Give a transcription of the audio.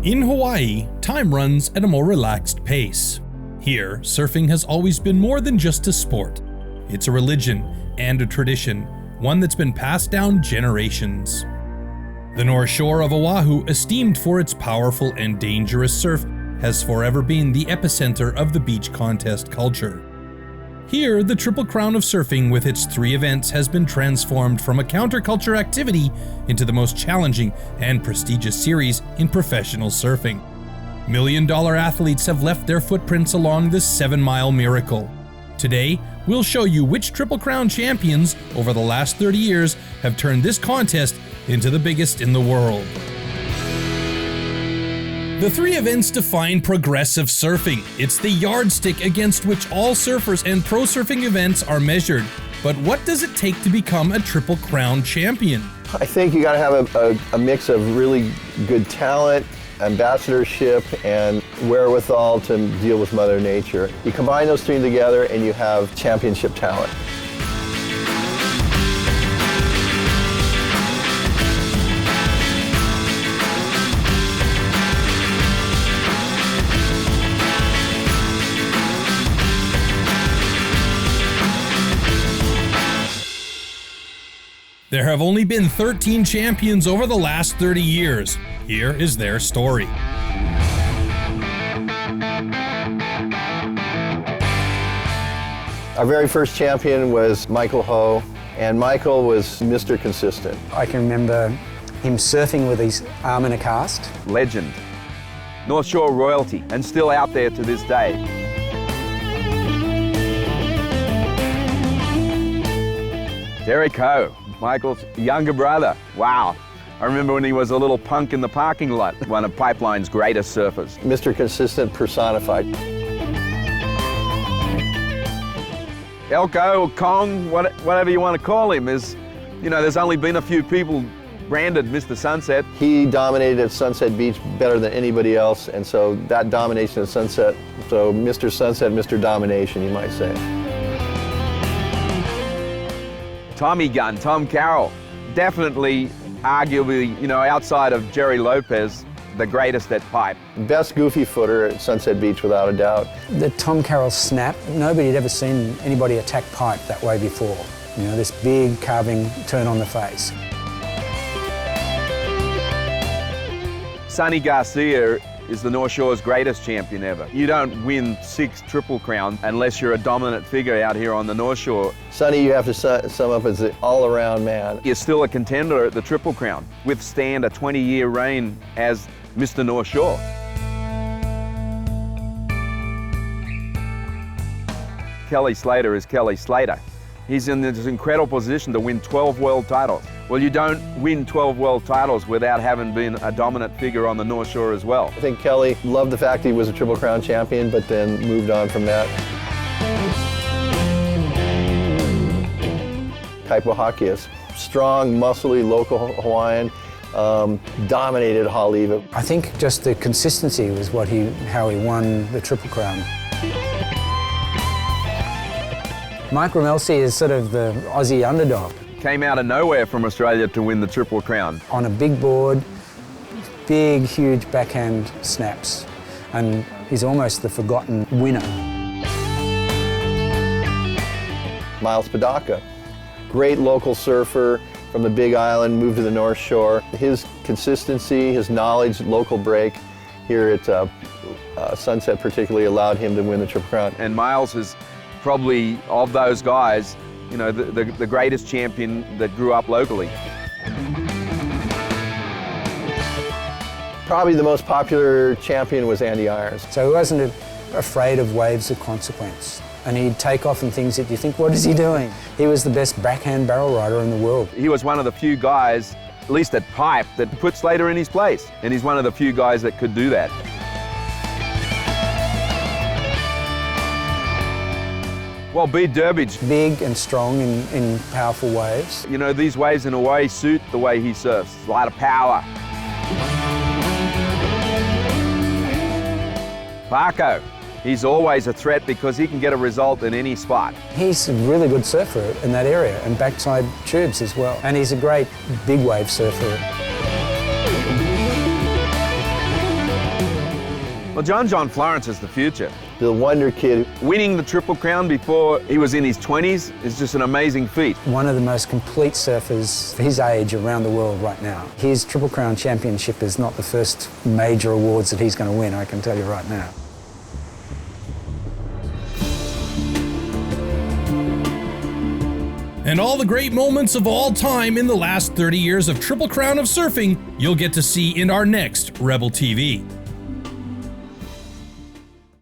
In Hawaii, time runs at a more relaxed pace. Here, surfing has always been more than just a sport. It's a religion and a tradition, one that's been passed down generations. The North Shore of Oahu, esteemed for its powerful and dangerous surf, has forever been the epicenter of the beach contest culture. Here, the Triple Crown of Surfing with its 3 events has been transformed from a counterculture activity into the most challenging and prestigious series in professional surfing. Million-dollar athletes have left their footprints along this 7-mile miracle. Today, we'll show you which Triple Crown champions over the last 30 years have turned this contest into the biggest in the world. The 3 events define progressive surfing. It's the yardstick against which all surfers and pro surfing events are measured. But what does it take to become a Triple Crown champion? I think you got to have a mix of really good talent, ambassadorship, and wherewithal to deal with Mother Nature. You combine those 3 together and you have championship talent. There have only been 13 champions over the last 30 years. Here is their story. Our very first champion was Michael Ho, and Michael was Mr. Consistent. I can remember him surfing with his arm in a cast. Legend, North Shore royalty, and still out there to this day. Derek Ho, Michael's younger brother. Wow. I remember when he was a little punk in the parking lot, one of Pipeline's greatest surfers. Mr. Consistent personified. Elko or Kong, whatever you want to call him, is, you know, there's only been a few people branded Mr. Sunset. He dominated at Sunset Beach better than anybody else, and so that domination at Sunset, so Mr. Sunset, Mr. Domination, you might say. Tommy Gunn, Tom Carroll, definitely, arguably, you know, outside of Jerry Lopez, the greatest at pipe. Best goofy footer at Sunset Beach, without a doubt. The Tom Carroll snap, nobody had ever seen anybody attack pipe that way before. You know, this big carving turn on the face. Sonny Garcia is the North Shore's greatest champion ever. You don't win 6 Triple Crown unless you're a dominant figure out here on the North Shore. Sonny, you have to sum up as an all-around man. You're still a contender at the Triple Crown. Withstand a 20-year reign as Mr. North Shore. Kelly Slater is Kelly Slater. He's in this incredible position to win 12 world titles. Well, you don't win 12 world titles without having been a dominant figure on the North Shore as well. I think Kelly loved the fact he was a Triple Crown champion, but then moved on from that. Kaipuhakias, strong, muscly, local Hawaiian, dominated Haleiwa. I think just the consistency was how he won the Triple Crown. Mike Ramelsi is sort of the Aussie underdog. Came out of nowhere from Australia to win the Triple Crown. On a big board, big, huge backhand snaps, and he's almost the forgotten winner. Miles Padaka, great local surfer from the Big Island, moved to the North Shore. His consistency, his knowledge, local break here at Sunset particularly allowed him to win the Triple Crown. And Miles is probably, of those guys, you know, the greatest champion that grew up locally. Probably the most popular champion was Andy Irons. So he wasn't afraid of waves of consequence. And he'd take off in things that you think, what is he doing? He was the best backhand barrel rider in the world. He was one of the few guys, at least at pipe, that put Slater in his place. And he's one of the few guys that could do that. Well, Bede Durbridge. Big and strong in powerful waves. You know, these waves in Hawaii suit the way he surfs. A lot of power. Paco. He's always a threat because he can get a result in any spot. He's a really good surfer in that area, and backside tubes as well. And he's a great big wave surfer. Well, John Florence is the future. The wonder kid. Winning the Triple Crown before he was in his 20s is just an amazing feat. One of the most complete surfers for his age around the world right now. His Triple Crown championship is not the first major awards that he's going to win, I can tell you right now. And all the great moments of all time in the last 30 years of Triple Crown of Surfing, you'll get to see in our next Rebel TV.